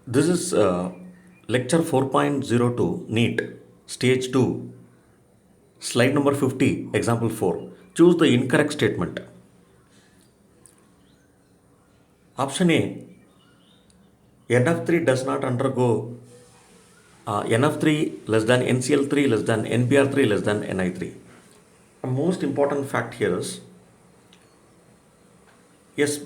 This is lecture 4.02 NEET, stage 2, slide number 50, example 4. Choose the incorrect statement. Option A, NF3 does not undergo NF3 less than NCl3 less than NBr3 less than Ni3. The most important fact here is, yes,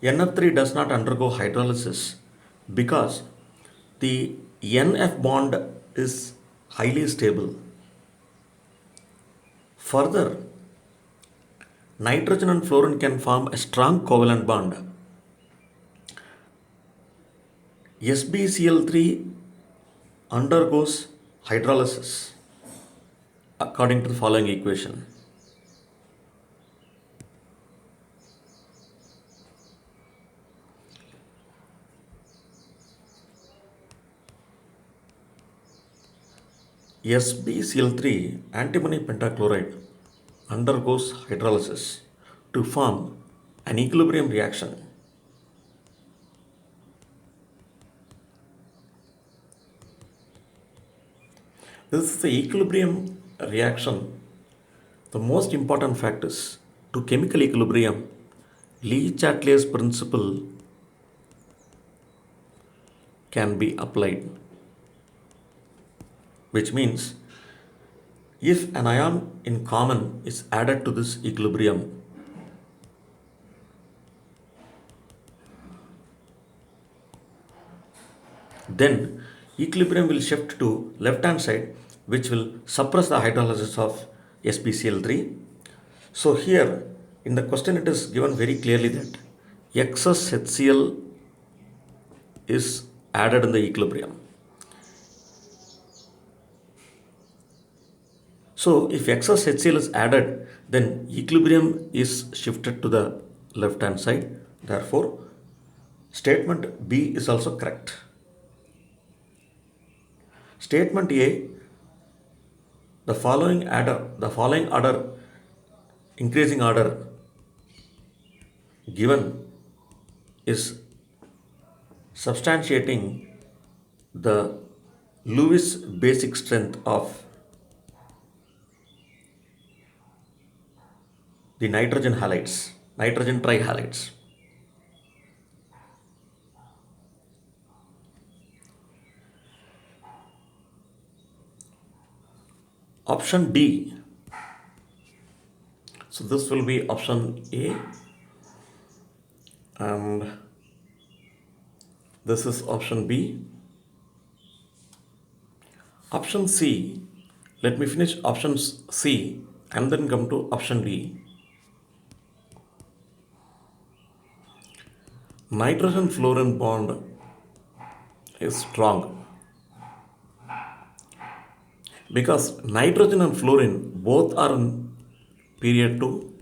NF3 does not undergo hydrolysis because the NF bond is highly stable. Further, nitrogen and fluorine can form a strong covalent bond. SbCl3 undergoes hydrolysis according to the following equation. SbCl3 antimony pentachloride undergoes hydrolysis to form an equilibrium reaction. This is the equilibrium reaction. The most important fact is, to chemical equilibrium, Le Chatelier's principle can be applied, which means if an ion in common is added to this equilibrium, then equilibrium will shift to left hand side, which will suppress the hydrolysis of SbCl3. So here in the question it is given very clearly that excess HCl is added in the equilibrium. So if excess HCl is added, then equilibrium is shifted to the left hand side. Therefore, statement B is also correct. Statement A, the following order, increasing order given is substantiating the Lewis basic strength of the nitrogen halides, nitrogen trihalides. Option D. So this will be option A, and this is option B. Option C. Let me finish option C and then come to option D. Nitrogen fluorine bond is strong because nitrogen and fluorine both are in period 2,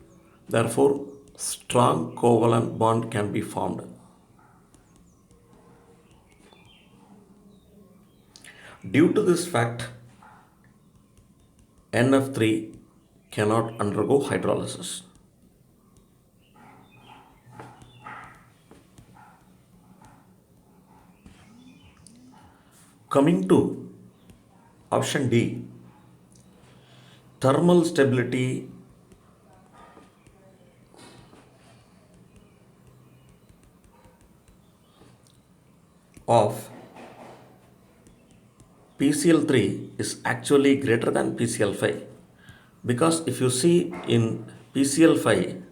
therefore strong covalent bond can be formed. Due to this fact, NF3 cannot undergo hydrolysis. Coming to option D, thermal stability of PCl3 is actually greater than PCl5, because if you see in PCl5,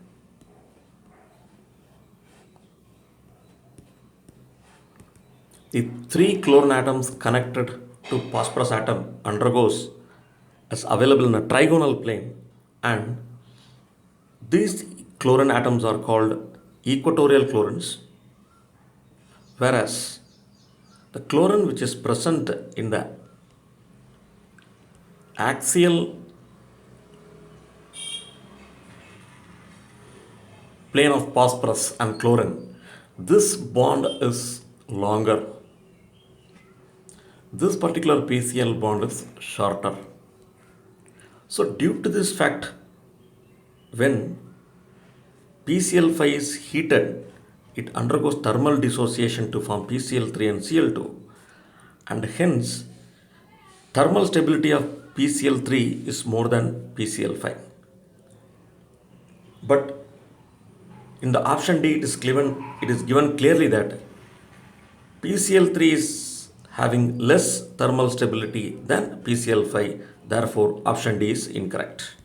the 3 chlorine atoms connected to phosphorus atom undergoes as available in a trigonal plane, and these chlorine atoms are called equatorial chlorines, whereas the chlorine which is present in the axial plane of phosphorus and chlorine, this bond is longer. This particular PCl bond is shorter. So due to this fact, when PCl5 is heated, it undergoes thermal dissociation to form PCl3 and Cl2, and hence thermal stability of PCl3 is more than PCl5. But in the option D, it is given clearly that PCl3 is having less thermal stability than PCl5. Therefore, option D is incorrect.